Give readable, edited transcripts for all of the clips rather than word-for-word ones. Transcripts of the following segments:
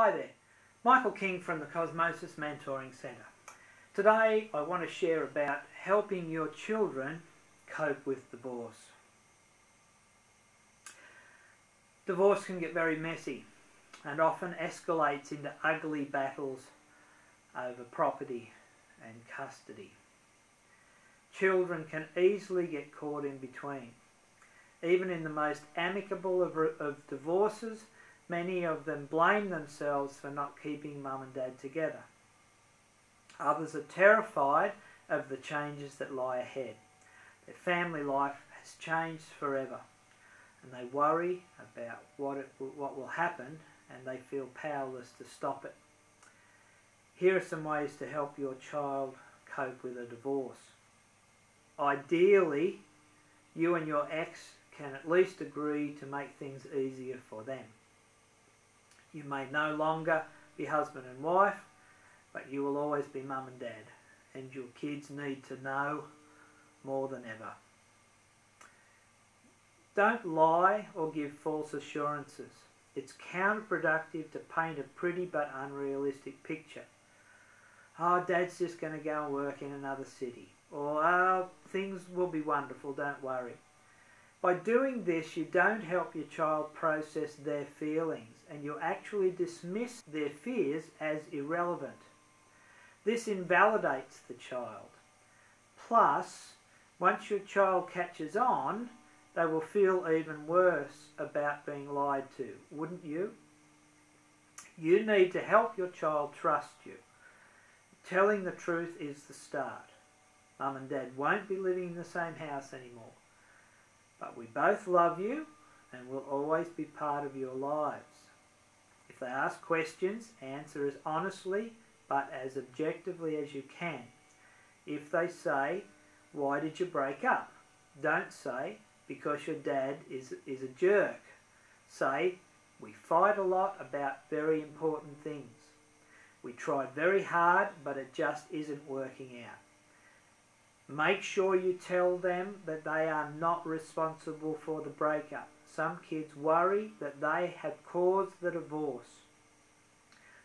Hi there, Michael King from the Cosmosis Mentoring Centre. Today I want to share about helping your children cope with divorce. Divorce can get very messy and often escalates into ugly battles over property and custody. Children can easily get caught in between. Even in the most amicable of divorces, many of them blame themselves for not keeping mum and dad together. Others are terrified of the changes that lie ahead. Their family life has changed forever, and they worry about what will happen, and they feel powerless to stop it. Here are some ways to help your child cope with a divorce. Ideally, you and your ex can at least agree to make things easier for them. You may no longer be husband and wife, but you will always be mum and dad, and your kids need to know more than ever. Don't lie or give false assurances. It's counterproductive to paint a pretty but unrealistic picture. Oh, Dad's just going to go and work in another city. Or, oh, things will be wonderful, don't worry. By doing this, you don't help your child process their feelings, and you actually dismiss their fears as irrelevant. This invalidates the child. Plus, once your child catches on, they will feel even worse about being lied to, wouldn't you? You need to help your child trust you. Telling the truth is the start. Mum and Dad won't be living in the same house anymore, but we both love you and will always be part of your lives. If they ask questions, answer as honestly but as objectively as you can. If they say, "Why did you break up?" don't say, "Because your dad is a jerk." Say, "We fight a lot about very important things. We tried very hard, but it just isn't working out." Make sure you tell them that they are not responsible for the breakup. Some kids worry that they have caused the divorce.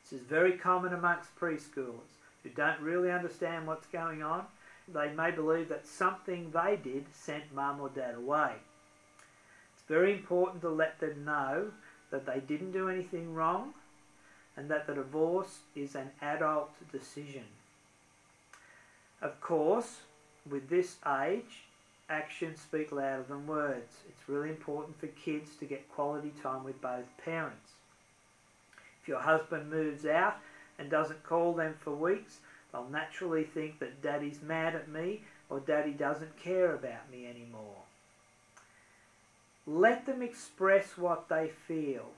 This is very common amongst preschoolers who don't really understand what's going on. They may believe that something they did sent mum or dad away. It's very important to let them know that they didn't do anything wrong and that the divorce is an adult decision. Of course, with this age, actions speak louder than words. It's really important for kids to get quality time with both parents. If your husband moves out and doesn't call them for weeks, they'll naturally think that Daddy's mad at me or Daddy doesn't care about me anymore. Let them express what they feel.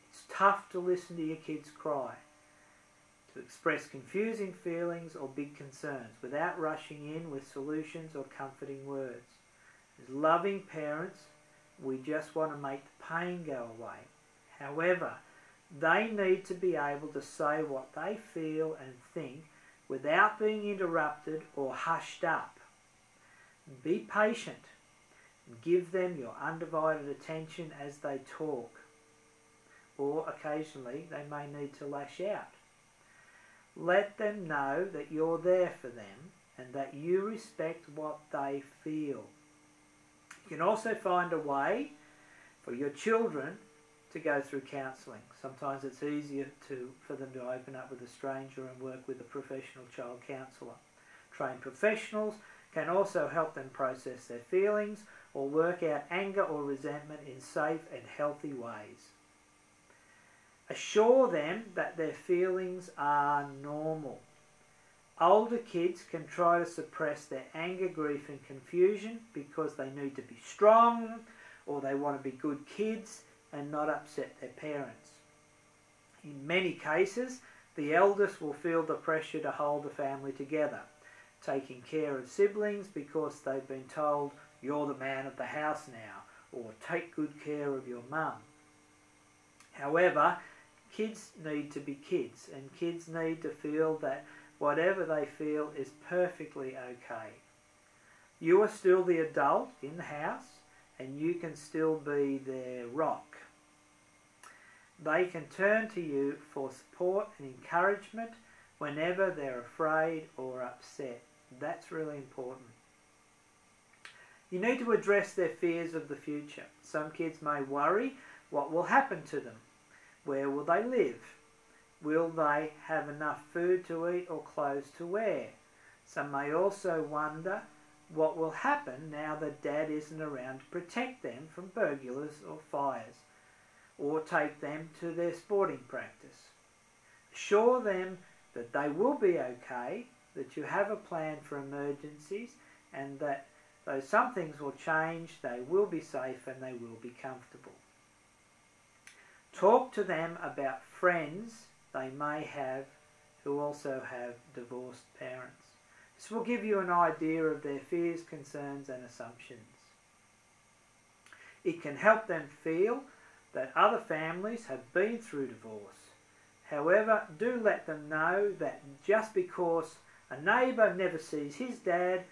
It's tough to listen to your kids cry, to express confusing feelings or big concerns without rushing in with solutions or comforting words. As loving parents, we just want to make the pain go away. However, they need to be able to say what they feel and think without being interrupted or hushed up. Be patient and give them your undivided attention as they talk, or occasionally they may need to lash out. Let them know that you're there for them and that you respect what they feel. You can also find a way for your children to go through counselling. Sometimes it's easier for them to open up with a stranger and work with a professional child counsellor. Trained professionals can also help them process their feelings or work out anger or resentment in safe and healthy ways. Assure them that their feelings are normal. Older kids can try to suppress their anger, grief and confusion because they need to be strong or they want to be good kids and not upset their parents. In many cases, the eldest will feel the pressure to hold the family together, taking care of siblings because they've been told, "You're the man of the house now," or "Take good care of your mum." However, kids need to be kids, and kids need to feel that whatever they feel is perfectly okay. You are still the adult in the house, and you can still be their rock. they can turn to you for support and encouragement whenever they're afraid or upset. That's really important. You need to address their fears of the future. Some kids may worry what will happen to them. Where will they live? Will they have enough food to eat or clothes to wear? Some may also wonder what will happen now that Dad isn't around to protect them from burglars or fires, or take them to their sporting practice. Assure them that they will be okay, that you have a plan for emergencies, and that though some things will change, they will be safe and they will be comfortable. Talk to them about friends they may have who also have divorced parents. This will give you an idea of their fears, concerns and assumptions. It can help them feel that other families have been through divorce. However, do let them know that just because a neighbour never sees his dad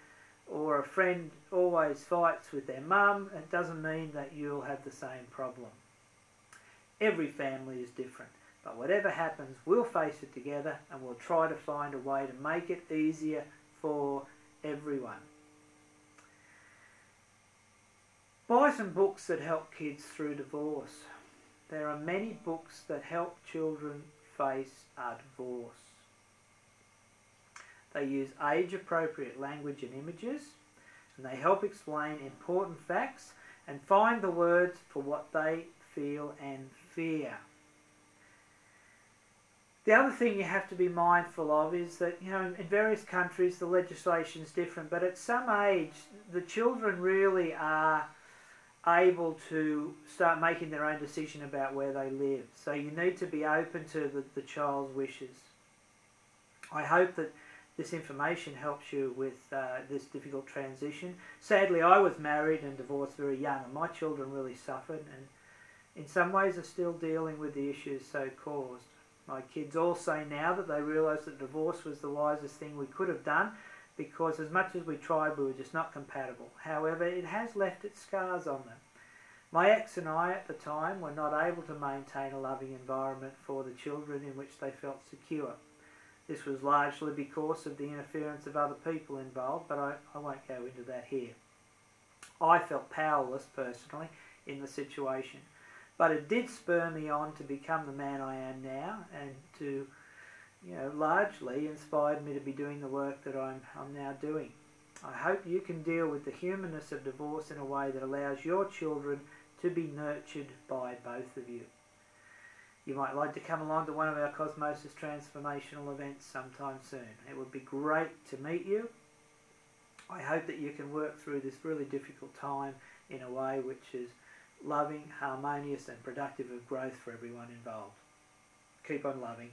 or a friend always fights with their mum, it doesn't mean that you'll have the same problem. Every family is different, but whatever happens, we'll face it together and we'll try to find a way to make it easier for everyone. Buy some books that help kids through divorce. There are many books that help children face a divorce. They use age-appropriate language and images, and they help explain important facts and find the words for what they feel and fear. The other thing you have to be mindful of is that, in various countries the legislation is different, but at some age the children really are able to start making their own decision about where they live. So you need to be open to the child's wishes. I hope that this information helps you with this difficult transition. Sadly, I was married and divorced very young, and my children really suffered, and in some ways are still dealing with the issues so caused. My kids all say now that they realise that divorce was the wisest thing we could have done, because as much as we tried, we were just not compatible. However, it has left its scars on them. My ex and I at the time were not able to maintain a loving environment for the children in which they felt secure. This was largely because of the interference of other people involved, but I won't go into that here. I felt powerless personally in the situation, but it did spur me on to become the man I am now, and to largely inspired me to be doing the work that I'm now doing. I hope you can deal with the humanness of divorce in a way that allows your children to be nurtured by both of you. You might like to come along to one of our Cosmosis transformational events sometime soon. It would be great to meet you. I hope that you can work through this really difficult time in a way which is loving, harmonious and productive of growth for everyone involved. Keep on loving.